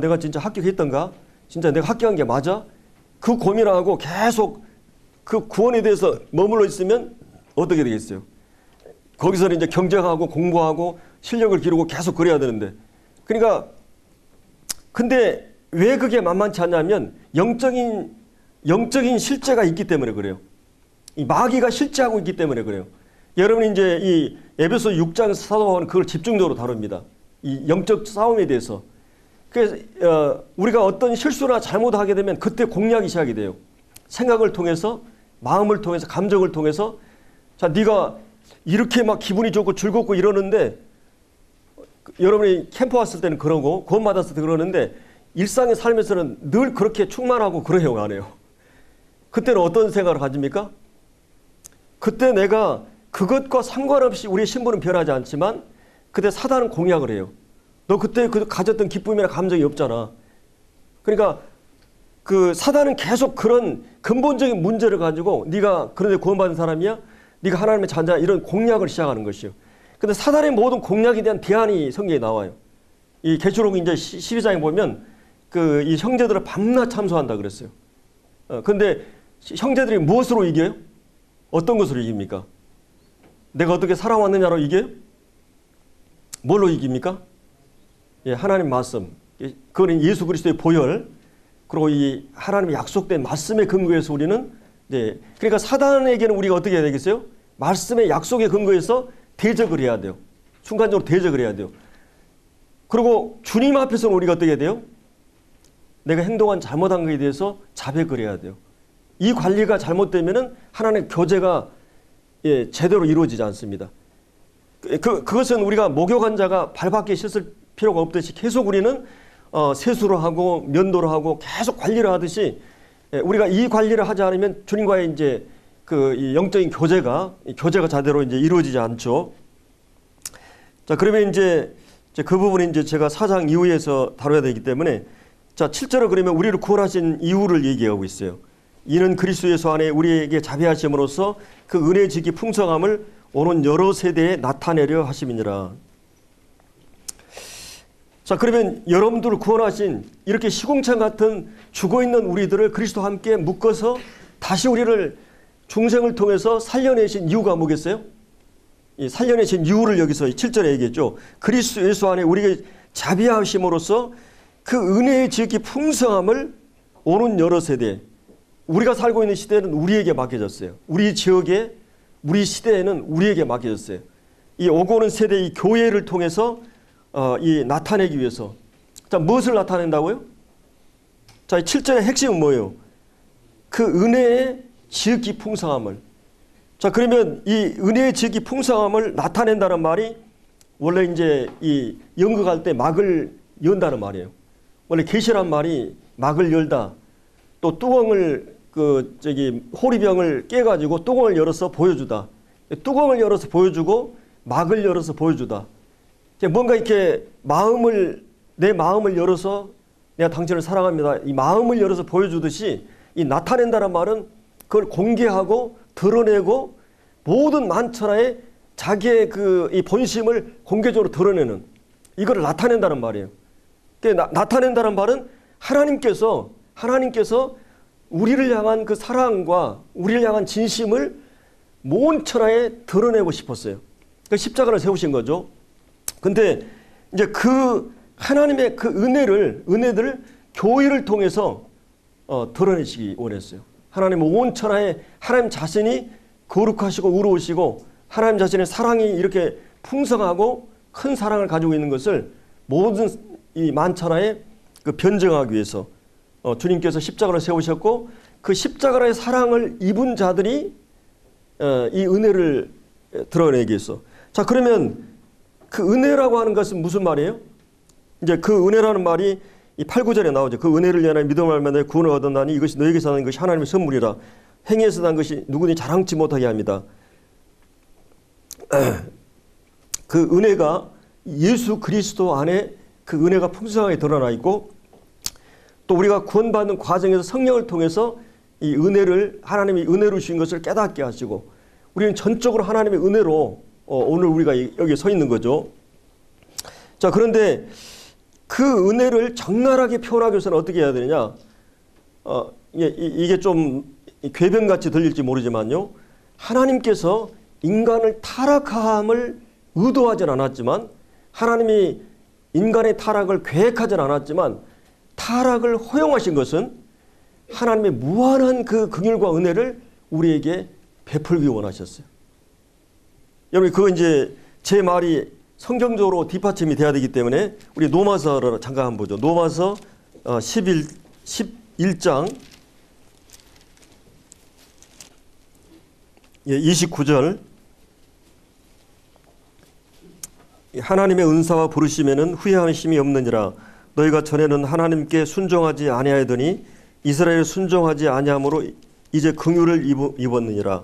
내가 진짜 합격했던가? 진짜 내가 합격한 게 맞아? 그 고민하고 계속 그 구원에 대해서 머물러 있으면 어떻게 되겠어요? 거기서는 이제 경쟁하고 공부하고 실력을 기르고 계속 그래야 되는데. 그러니까 근데 왜 그게 만만치 않냐면 영적인 실제가 있기 때문에 그래요. 이 마귀가 실제하고 있기 때문에 그래요. 여러분이 이제 이 에베소 6장에서 사도 바울은 그걸 집중적으로 다룹니다. 이 영적 싸움에 대해서. 그래서 우리가 어떤 실수나 잘못하게 되면 그때 공략이 시작이 돼요. 생각을 통해서, 마음을 통해서, 감정을 통해서. 자, 네가 이렇게 막 기분이 좋고 즐겁고 이러는데 여러분이 캠프 왔을 때는 그러고 구원 받았을 때 그러는데 일상의 삶에서는 늘 그렇게 충만하고 그래요, 안 해요? 그때는 어떤 생각을 가집니까? 그때 내가 그것과 상관없이 우리의 신분은 변하지 않지만 그때 사단은 공약을 해요. 너 그때 그 가졌던 기쁨이나 감정이 없잖아. 그러니까 그 사단은 계속 그런 근본적인 문제를 가지고 네가 그런데 구원받은 사람이야? 네가 하나님의 자녀야? 이런 공략을 시작하는 것이요. 근데 사단의 모든 공략에 대한 대안이 성경에 나와요. 이 계시록 이제 12장에 보면 그 이 형제들을 밤낮 참소한다 그랬어요. 근데 형제들이 무엇으로 이겨요? 어떤 것으로 이깁니까? 내가 어떻게 살아왔느냐로 이겨요? 뭘로 이깁니까? 예, 하나님 말씀. 그건 예수 그리스도의 보혈. 그리고 이 하나님의 약속된 말씀에 근거해서 우리는 그러니까 사단에게는 우리가 어떻게 해야 되겠어요? 말씀의 약속에 근거해서 대적을 해야 돼요. 순간적으로 대적을 해야 돼요. 그리고 주님 앞에서는 우리가 어떻게 해야 돼요? 내가 행동한 잘못한 것에 대해서 자백을 해야 돼요. 이 관리가 잘못되면은 하나님의 교제가 제대로 이루어지지 않습니다. 그것은 우리가 목욕한 자가 발밖에 씻을 필요가 없듯이 계속 우리는 세수를 하고 면도를 하고 계속 관리를 하듯이 우리가 이 관리를 하지 않으면 주님과의 이제 이 영적인 교제가 제대로 이제 이루어지지 않죠. 자, 그러면 이제 그 부분은 이제 제가 4장 이후에서 다뤄야 되기 때문에 자, 7절은 그러면 우리를 구원하신 이유를 얘기하고 있어요. 이는 그리스도 예수 안에 우리에게 자비하심으로써 그 은혜의 지기 풍성함을 오는 여러 세대에 나타내려 하심이니라. 자, 그러면 여러분들을 구원하신 이렇게 시궁창 같은 죽어있는 우리들을 그리스도와 함께 묶어서 다시 우리를 중생을 통해서 살려내신 이유가 뭐겠어요? 이 살려내신 이유를 여기서 7절에 얘기했죠. 그리스도 예수 안에 우리에게 자비하심으로써 그 은혜의 지극히 풍성함을 오는 여러 세대, 우리가 살고 있는 시대는 우리에게 맡겨졌어요. 우리 지역에, 우리 시대에는 우리에게 맡겨졌어요. 이 오고 오는 세대, 이 교회를 통해서 이 나타내기 위해서. 자, 무엇을 나타낸다고요? 자, 7절의 핵심은 뭐예요? 그 은혜의 지극히 풍성함을. 자, 그러면 이 은혜의 지극히 풍성함을 나타낸다는 말이 원래 이제 이 연극할 때 막을 연다는 말이에요. 원래 계시란 말이 막을 열다. 또 뚜껑을 호리병을 깨가지고 뚜껑을 열어서 보여주다. 뚜껑을 열어서 보여주고 막을 열어서 보여주다. 뭔가 이렇게 내 마음을 열어서 내가 당신을 사랑합니다. 이 마음을 열어서 보여주듯이 이 나타낸다는 말은 그걸 공개하고 드러내고 모든 만천하에 자기의 이 본심을 공개적으로 드러내는 이거를 나타낸다는 말이에요. 나타낸다는 말은 하나님께서 우리를 향한 그 사랑과 우리를 향한 진심을 온 천하에 드러내고 싶었어요. 그러니까 십자가를 세우신 거죠. 근데 이제 그 하나님의 그 은혜들을 교회를 통해서 드러내시기 원했어요. 하나님 온 천하에 하나님 자신이 거룩하시고 의로우시고 하나님 자신의 사랑이 이렇게 풍성하고 큰 사랑을 가지고 있는 것을 모든 이 만천하에 변증하기 위해서 주님께서 십자가를 세우셨고 그 십자가의 사랑을 입은 자들이 이 은혜를 드러내기 위해서. 자, 그러면 그 은혜라고 하는 것은 무슨 말이에요? 이제 그 은혜라는 말이 이 8, 9절에 나오죠. 그 은혜를 위하여 믿음을 알면 구원을 얻었나니 이것이 너에게서 나는 것이 하나님의 선물이라. 행위에서 난 것이 누구니 자랑치 못하게 합니다. 그 은혜가 예수 그리스도 안에 그 은혜가 풍성하게 드러나 있고 또 우리가 구원받는 과정에서 성령을 통해서 이 은혜를 하나님이 은혜로 주신 것을 깨닫게 하시고 우리는 전적으로 하나님의 은혜로 오늘 우리가 여기 서 있는 거죠. 자, 그런데 그 은혜를 적나라하게 표현하기 위해서는 어떻게 해야 되느냐? 이게 좀 궤변같이 들릴지 모르지만요. 하나님께서 인간을 타락함을 의도하진 않았지만 하나님이 인간의 타락을 계획하진 않았지만 타락을 허용하신 것은 하나님의 무한한 그 긍휼과 은혜를 우리에게 베풀기 원하셨어요. 여러분, 그거 이제 제 말이 성경적으로 뒷받침이 돼야 되기 때문에 우리 로마서를 잠깐 한번 보죠. 로마서 11장 29절. 하나님의 은사와 부르심에는 후회하는 힘이 없느니라. 너희가 전에는 하나님께 순종하지 아니하더니 이스라엘 순종하지 아니함으로 이제 긍휼을 입었느니라.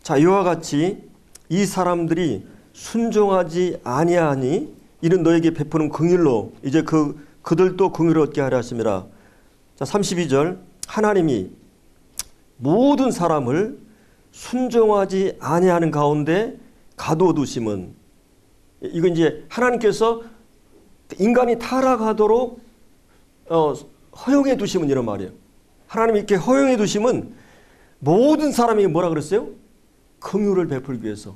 자, 이와 같이 이 사람들이 순종하지 아니하니 이는 너에게 베푸는 긍휼로 이제 그들도 긍휼을 얻게 하려 하심이라. 자, 32절 하나님이 모든 사람을 순종하지 아니하는 가운데 가둬두심은, 이건 이제 하나님께서 인간이 타락하도록 허용해 두심은 이런 말이에요. 하나님이 이렇게 허용해 두심은 모든 사람이 뭐라 그랬어요? 긍휼을 베풀기 위해서.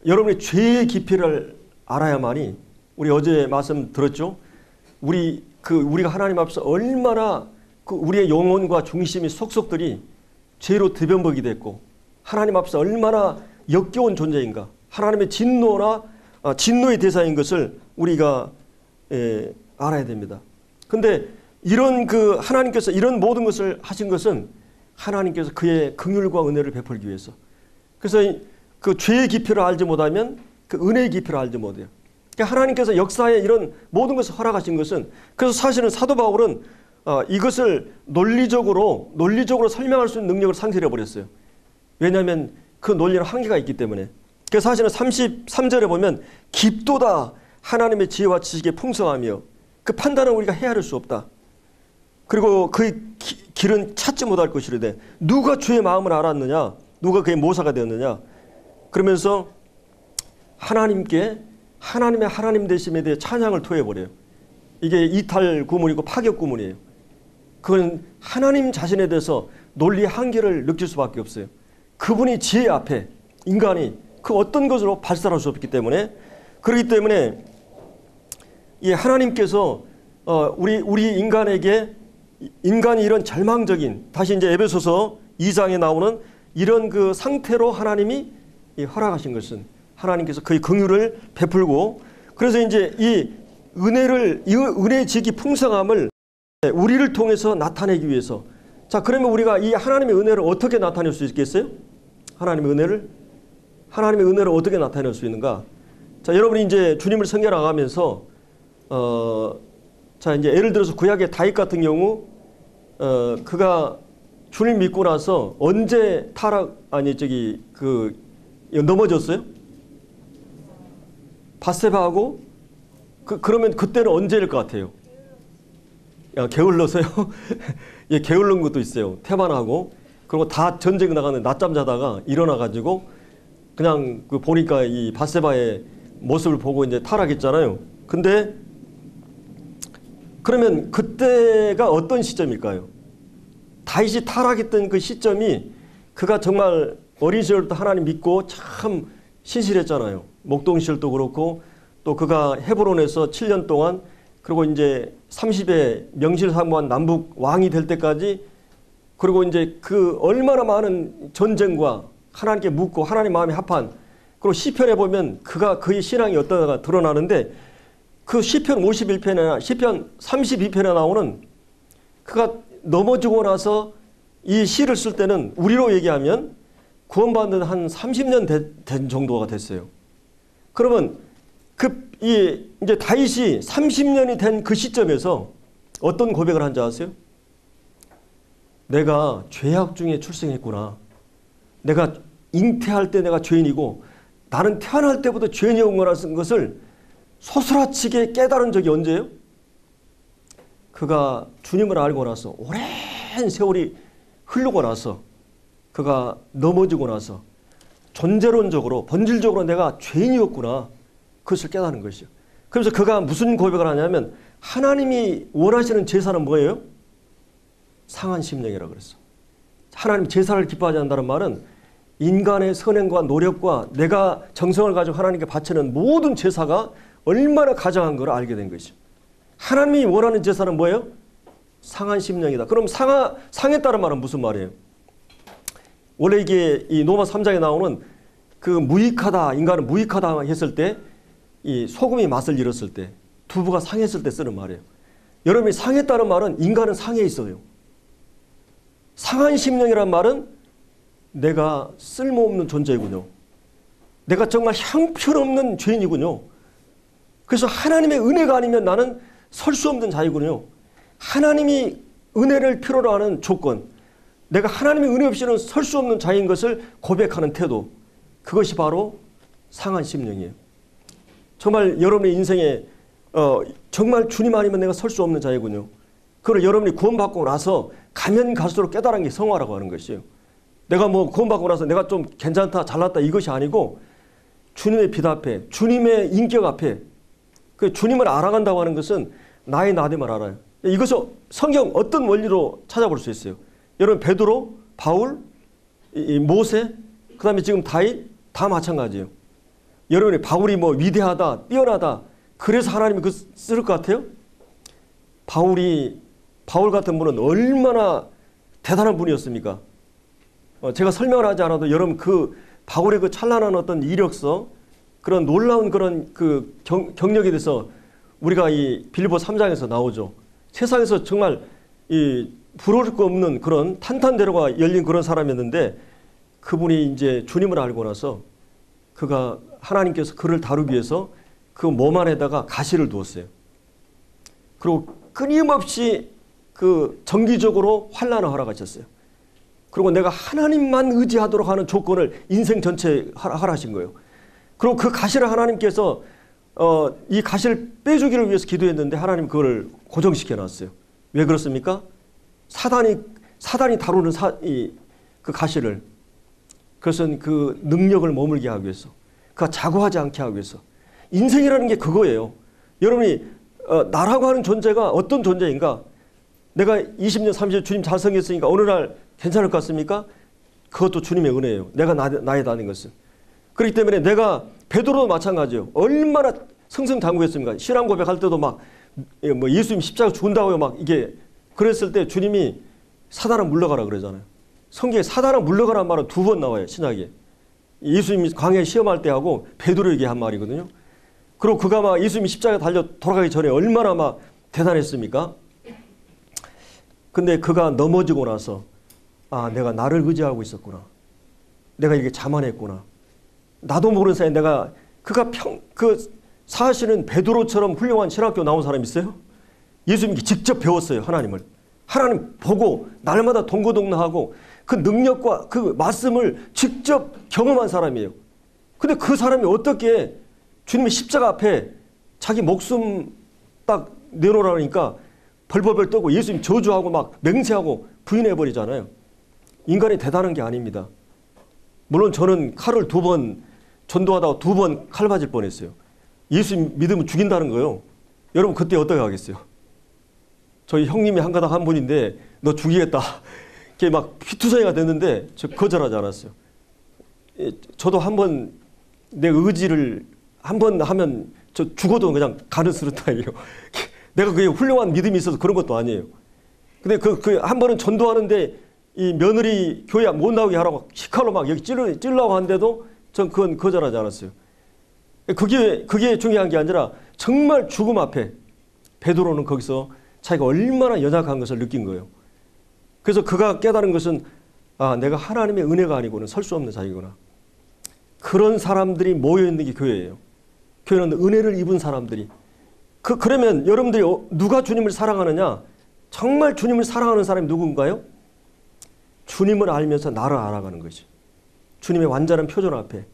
여러분이 죄의 깊이를 알아야만이, 우리 어제 말씀 들었죠? 우리가 하나님 앞에서 얼마나 우리의 영혼과 중심이 속속들이 죄로 드변벅이 됐고 하나님 앞에서 얼마나 역겨운 존재인가, 하나님의 진노의 대상인 것을 우리가 알아야 됩니다. 근데 이런 하나님께서 이런 모든 것을 하신 것은 하나님께서 그의 긍휼과 은혜를 베풀기 위해서. 그래서 그 죄의 깊이를 알지 못하면 그 은혜의 깊이를 알지 못해요. 그러니까 하나님께서 역사에 이런 모든 것을 허락하신 것은, 그래서 사실은 사도 바울은 이것을 논리적으로 설명할 수 있는 능력을 상실해 버렸어요. 왜냐하면 그 논리는 한계가 있기 때문에. 그래서 사실은 33절에 보면 깊도다 하나님의 지혜와 지식의 풍성하며 그 판단은 우리가 헤아릴 수 없다. 그리고 그 길은 찾지 못할 것이로되 누가 주의 마음을 알았느냐, 누가 그의 모사가 되었느냐. 그러면서 하나님께 하나님의 하나님 되심에 대해 찬양을 토해버려요. 이게 이탈 구문이고 파격 구문이에요. 그건 하나님 자신에 대해서 논리 한계를 느낄 수밖에 없어요. 그분이 지혜 앞에 인간이 그 어떤 것으로 발설할 수 없기 때문에, 그렇기 때문에 이 하나님께서 우리 인간에게, 인간이 이런 절망적인, 다시 이제 에베소서 2장에 나오는 이런 그 상태로 하나님이 허락하신 것은 하나님께서 그의 긍휼을 베풀고, 그래서 이제 이 은혜의 지극히 풍성함을 우리를 통해서 나타내기 위해서. 자, 그러면 우리가 이 하나님의 은혜를 어떻게 나타낼 수 있겠어요? 하나님의 은혜를 어떻게 나타낼 수 있는가? 자, 여러분이 이제 주님을 섬겨나가면서 자, 이제 예를 들어서 구약의 다윗 같은 경우 그가 주님 믿고 나서 언제 넘어졌어요? 바세바하고 그러면 그때는 언제일 것 같아요? 게을러서요? 예, 게을른 것도 있어요. 태만하고. 그리고 다 전쟁 나가는 낮잠 자다가 일어나가지고 그냥 보니까 이 바세바의 모습을 보고 이제 타락했잖아요. 근데 그러면 그때가 어떤 시점일까요? 다윗이 타락했던 그 시점이, 그가 정말 어린 시절부터 하나님 믿고 참 신실했잖아요. 목동 시절도 그렇고, 또 그가 헤브론에서 7년 동안, 그리고 이제 30에 명실상부한 남북 왕이 될 때까지, 그리고 이제 그 얼마나 많은 전쟁과 하나님께 묻고 하나님 마음에 합한, 그리고 시편에 보면 그의 신앙이 어떠다가 드러나는데, 그 시편 51편이나 시편 32편에 나오는, 그가 넘어지고 나서 이 시를 쓸 때는 우리로 얘기하면 구원받는 한 30년 된 정도가 됐어요. 그러면 이제 다윗이 30년이 된 그 시점에서 어떤 고백을 한지 아세요? 내가 죄악 중에 출생했구나. 내가 잉태할 때 내가 죄인이고 나는 태어날 때부터 죄인이었구나라는 것을 소스라치게 깨달은 적이 언제예요? 그가 주님을 알고 나서, 오랜 세월이 흐르고 나서, 그가 넘어지고 나서 존재론적으로 본질적으로 내가 죄인이었구나, 그것을 깨닫는 것이죠. 그래서 그가 무슨 고백을 하냐면, 하나님이 원하시는 제사는 뭐예요? 상한 심령이라고 그랬어. 하나님 제사를 기뻐하지 않는다는 말은 인간의 선행과 노력과 내가 정성을 가지고 하나님께 바치는 모든 제사가 얼마나 가장한 걸 알게 된 것이죠. 하나님이 원하는 제사는 뭐예요? 상한 심령이다. 그럼 상했다는 말은 무슨 말이에요? 원래 이게 이 로마 3장에 나오는 그 무익하다, 인간은 무익하다 했을 때, 이 소금이 맛을 잃었을 때, 두부가 상했을 때 쓰는 말이에요. 여러분이 상했다는 말은 인간은 상해 있어요. 상한 심령이란 말은 내가 쓸모없는 존재이군요. 내가 정말 형편없는 죄인이군요. 그래서 하나님의 은혜가 아니면 나는 설 수 없는 자이군요. 하나님이 은혜를 필요로 하는 조건, 내가 하나님의 은혜 없이는 설 수 없는 자인 것을 고백하는 태도, 그것이 바로 상한 심령이에요. 정말 여러분의 인생에 정말 주님 아니면 내가 설 수 없는 자이군요. 그걸 여러분이 구원받고 나서 가면 갈수록 깨달은 게 성화라고 하는 것이에요. 내가 뭐 구원받고 나서 내가 좀 괜찮다 잘났다 이것이 아니고 주님의 빛 앞에 주님의 인격 앞에 그 주님을 알아간다고 하는 것은 나의 나됨을 알아요. 이것을 성경 어떤 원리로 찾아볼 수 있어요. 여러분 베드로, 바울, 모세, 그 다음에 지금 다윗 다 마찬가지예요. 여러분이 바울이 뭐 위대하다, 뛰어나다 그래서 하나님이 그 쓸 것 같아요? 바울 같은 분은 얼마나 대단한 분이었습니까? 제가 설명을 하지 않아도 여러분 그 바울의 그 찬란한 어떤 이력서 그런 놀라운 그런 그 경력에 대해서 우리가 이 빌립보 3장에서 나오죠. 세상에서 정말 이 부러울 거 없는 그런 탄탄대로가 열린 그런 사람이었는데 그분이 이제 주님을 알고 나서 그가 하나님께서 그를 다루기 위해서 그 몸 안에다가 가시를 두었어요. 그리고 끊임없이 그 정기적으로 환난을 허락하셨어요. 그리고 내가 하나님만 의지하도록 하는 조건을 인생 전체에 허락하신 거예요. 그리고 그 가시를 하나님께서 이 가시를 빼주기를 위해서 기도했는데 하나님 그걸 고정시켜 놨어요. 왜 그렇습니까? 사단이 다루는 그 가시를 그것은 그 능력을 머물게 하기 위해서 그가 자고하지 않게 하기 위해서 인생이라는 게 그거예요. 여러분이 나라고 하는 존재가 어떤 존재인가? 내가 20년 30년 주님 잘 섬겼으니까 어느 날 괜찮을 것 같습니까? 그것도 주님의 은혜예요. 내가 나에 다닌 것은. 그렇기 때문에 내가 베드로도 마찬가지예요. 얼마나 승승장구했습니까? 신앙 고백할 때도 막 뭐 예수님 십자가 죽는다고요. 막 이게 그랬을 때 주님이 사단아 물러가라 그러잖아요. 성경에 사단아 물러가라는 말은 2번 나와요. 신약에. 예수님이 광야에 시험할 때 하고 베드로에게 한 말이거든요. 그리고 그가 막 예수님이 십자가에 달려 돌아가기 전에 얼마나 막 대단했습니까? 근데 그가 넘어지고 나서 아 내가 나를 의지하고 있었구나. 내가 이렇게 자만했구나. 나도 모르는 사이에 그가 사실은 베드로처럼 훌륭한 신학교 나온 사람 있어요? 예수님이 직접 배웠어요. 하나님을. 하나님 보고 날마다 동고동락하고 그 능력과 그 말씀을 직접 경험한 사람이에요. 근데 그 사람이 어떻게 주님의 십자가 앞에 자기 목숨 딱 내놓으라니까 벌벌벌 떨고 예수님 저주하고 막 맹세하고 부인해버리잖아요. 인간이 대단한 게 아닙니다. 물론 저는 칼을 2번 전도하다가 2번 칼 맞을 뻔했어요. 예수 믿으면 죽인다는 거예요. 여러분 그때 어떻게 하겠어요? 저희 형님이 한 가닥 한 분인데 너 죽이겠다. 이렇게 막 피투성이가 됐는데 저 거절하지 않았어요. 저도 한번 내 의지를 한 번 하면 저 죽어도 그냥 가는 스타일이에요. 내가 그게 훌륭한 믿음이 있어서 그런 것도 아니에요. 근데 그 한 번은 전도하는데 이 며느리 교회 못 나오게 하라고 시칼로 막 여기 찔러고 하는데도 전 그건 거절하지 않았어요. 그게 중요한 게 아니라 정말 죽음 앞에 베드로는 거기서 자기가 얼마나 연약한 것을 느낀 거예요. 그래서 그가 깨달은 것은 아 내가 하나님의 은혜가 아니고는 설 수 없는 자이구나. 그런 사람들이 모여있는 게 교회예요. 교회는 은혜를 입은 사람들이. 그러면 여러분들이 누가 주님을 사랑하느냐? 정말 주님을 사랑하는 사람이 누군가요? 주님을 알면서 나를 알아가는 것이. 주님의 완전한 표준 앞에.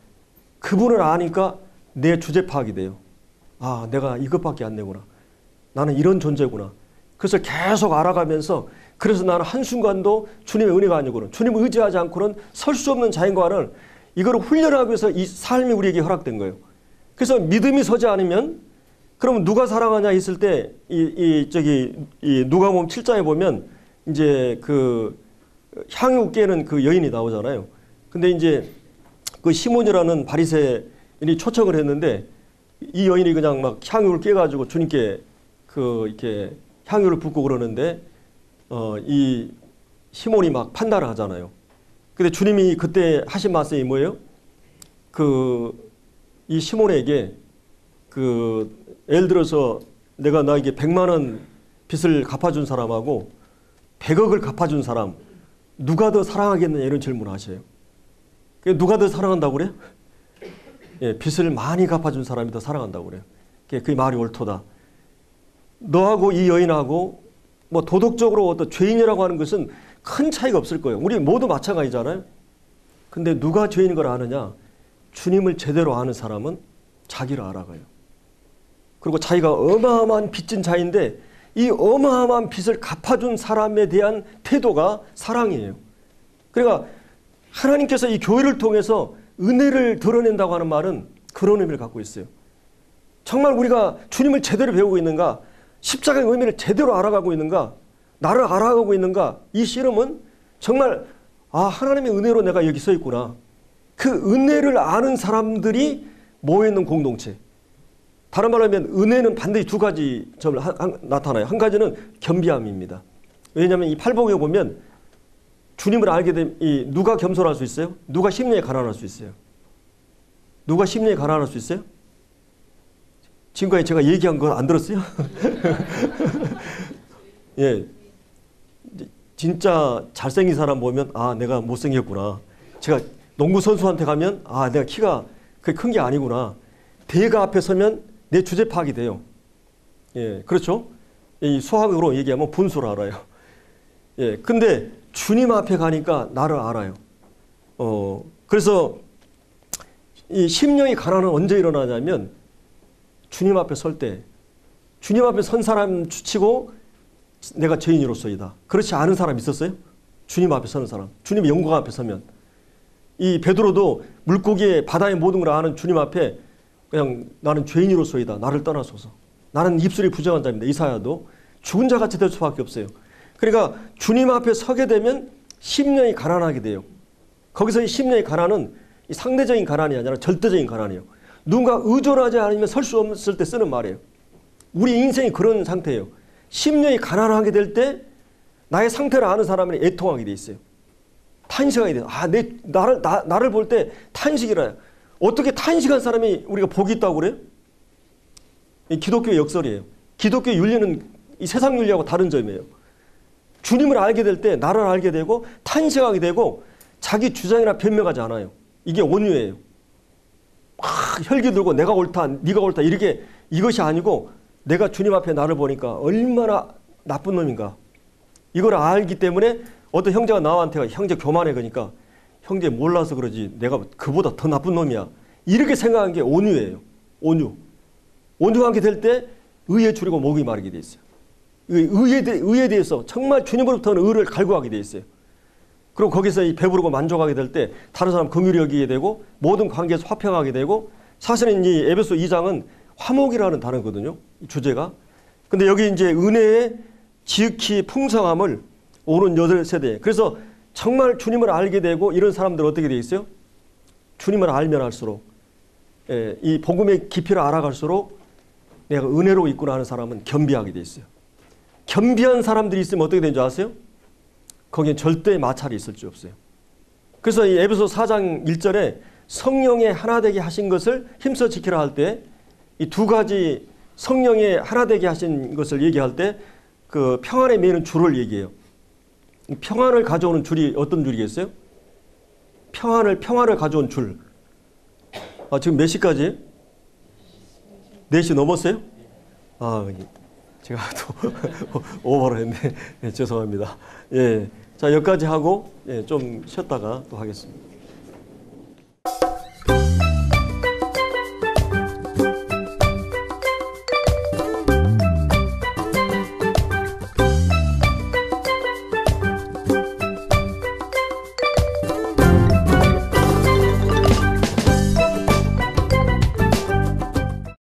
그분을 아니까 내 주제 파악이 돼요. 아 내가 이것밖에 안 되구나. 나는 이런 존재구나. 그래서 계속 알아가면서 그래서 나는 한순간도 주님의 은혜가 아니고는 주님을 의지하지 않고는 설 수 없는 자인과는 이거를 훈련하기 위해서 이 삶이 우리에게 허락된 거예요. 그래서 믿음이 서지 않으면 그러면 누가 사랑하냐 했을 때 이 누가복음 7장에 보면 이제 그 향유 깨는 그 여인이 나오잖아요. 근데 이제 그 시몬이라는 바리새인이 초청을 했는데 이 여인이 그냥 막 향유를 깨가지고 주님께 이렇게 향유를 붓고 그러는데 이 시몬이 막 판단을 하잖아요. 근데 주님이 그때 하신 말씀이 뭐예요? 이 시몬에게 예를 들어서 내가 나에게 100만 원 빚을 갚아준 사람하고 100억을 갚아준 사람 누가 더 사랑하겠느냐 이런 질문을 하셔요. 누가 더 사랑한다고 그래요? 예, 빚을 많이 갚아준 사람이 더 사랑한다고 그래요. 그게 말이 옳도다. 너하고 이 여인하고 뭐 도덕적으로 어떤 죄인이라고 하는 것은 큰 차이가 없을 거예요. 우리 모두 마찬가지잖아요. 근데 누가 죄인인 걸 아느냐? 주님을 제대로 아는 사람은 자기를 알아가요. 그리고 자기가 어마어마한 빚진 자인데 이 어마어마한 빚을 갚아준 사람에 대한 태도가 사랑이에요. 그러니까 하나님께서 이 교회를 통해서 은혜를 드러낸다고 하는 말은 그런 의미를 갖고 있어요. 정말 우리가 주님을 제대로 배우고 있는가, 십자가의 의미를 제대로 알아가고 있는가, 나를 알아가고 있는가, 이 씨름은 정말 하나님의 은혜로 내가 여기 서 있구나. 그 은혜를 아는 사람들이 모여있는 공동체. 다른 말로 하면 은혜는 반드시 두 가지 점을 나타나요. 한 가지는 겸비함입니다. 왜냐하면 이 팔복에 보면 주님을 알게 되면 누가 겸손할 수 있어요? 누가 심령에 가난할 수 있어요? 누가 심령에 가난할 수 있어요? 지금까지 제가 얘기한 거 안 들었어요? 예, 진짜 잘생긴 사람 보면 내가 못생겼구나. 제가 농구 선수한테 가면 내가 키가 그렇게 큰 게 아니구나. 대가 앞에 서면 내 주제 파악이 돼요. 예, 그렇죠? 이 수학으로 얘기하면 분수를 알아요. 예, 근데 주님 앞에 가니까 나를 알아요. 그래서 이 심령의 가난은 언제 일어나냐면 주님 앞에 설 때, 주님 앞에 선 사람 치고 내가 죄인으로서이다. 그렇지 않은 사람 있었어요? 주님 앞에 서는 사람. 주님의 영광 앞에 서면. 이 베드로도 물고기에 바다의 모든 걸 아는 주님 앞에 그냥 나는 죄인으로서이다. 나를 떠나소서. 나는 입술이 부정한 자입니다. 이사야도 죽은 자같이 될 수밖에 없어요. 그러니까 주님 앞에 서게 되면 심령이 가난하게 돼요. 거기서 이 심령의 가난은 상대적인 가난이 아니라 절대적인 가난이에요. 누군가 의존하지 않으면 설 수 없을 때 쓰는 말이에요. 우리 인생이 그런 상태예요. 심령이 가난하게 될 때 나의 상태를 아는 사람이 애통하게 돼 있어요. 탄식하게 돼요. 나를 볼 때 탄식이라. 어떻게 탄식한 사람이 우리가 복이 있다고 그래요? 이 기독교의 역설이에요. 기독교의 윤리는 이 세상 윤리하고 다른 점이에요. 주님을 알게 될 때 나를 알게 되고 탄식하게 되고 자기 주장이나 변명하지 않아요. 이게 온유예요. 혈기 들고 내가 옳다, 네가 옳다 이것이 아니고 내가 주님 앞에 나를 보니까 얼마나 나쁜 놈인가. 이걸 알기 때문에 어떤 형제가 나한테 형제 교만해 그러니까 형제 몰라서 그러지 내가 그보다 더 나쁜 놈이야. 이렇게 생각한 게 온유예요. 온유. 온유하게 될 때 의에 줄이고 목이 마르게 돼 있어요. 의에 대해서 정말 주님으로부터는 의를 갈구하게 돼 있어요. 그리고 거기서 배부르고 만족하게 될 때 다른 사람 긍휼히 여기게 되고 모든 관계에서 화평하게 되고 사실은 이 에베소 2장은 화목이라는 단어거든요. 주제가. 근데 여기 이제 은혜의 지극히 풍성함을 오는 8세대. 그래서 정말 주님을 알게 되고 이런 사람들 어떻게 돼 있어요? 주님을 알면 알수록 이 복음의 깊이를 알아갈수록 내가 은혜로 있구나 하는 사람은 겸비하게 돼 있어요. 겸비한 사람들이 있으면 어떻게 되는 줄 아세요? 거기에 절대 마찰이 있을 수 없어요. 그래서 이 에베소 4장 1절에 성령의 하나 되게 하신 것을 힘써 지키라 할 때 이 두 가지 성령의 하나 되게 하신 것을 얘기할 때 그 평안에 매는 줄을 얘기해요. 평안을 가져오는 줄이 어떤 줄이겠어요? 평안을 가져온 줄. 지금 몇 시까지? 4시 넘었어요? 제가 또 오버를 했네. 네, 죄송합니다. 예. 자, 여기까지 하고 좀 쉬었다가 또 하겠습니다.